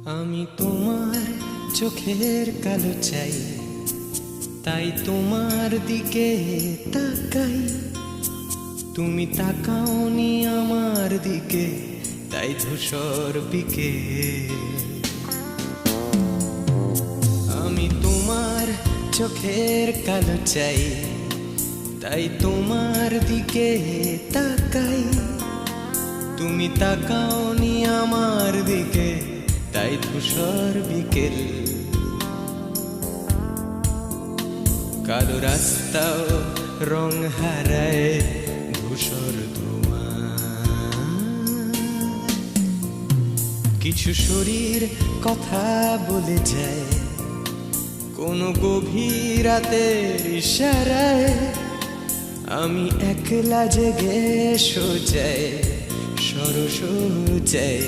আমি তোমার চোখের কালো চাই, তাই তোমার দিকে তাকাই। তুমি তাকাওনি আমার দিকে, তাই ধূসর বিকেল। আমি তোমার চোখের কালো চাই, তাই তোমার দিকে তাকাই। তুমি তাকাওনি আমার দিকে, তাই ধূসর বিকেল। কালো রাস্তাও রং হারায় ধূসর ধোঁয়া। কিছু শরীর কথা বলে যায় কোনো গভীর রাতের ইশারায়। আমি একলা জেগে সোজায় সরস যায়।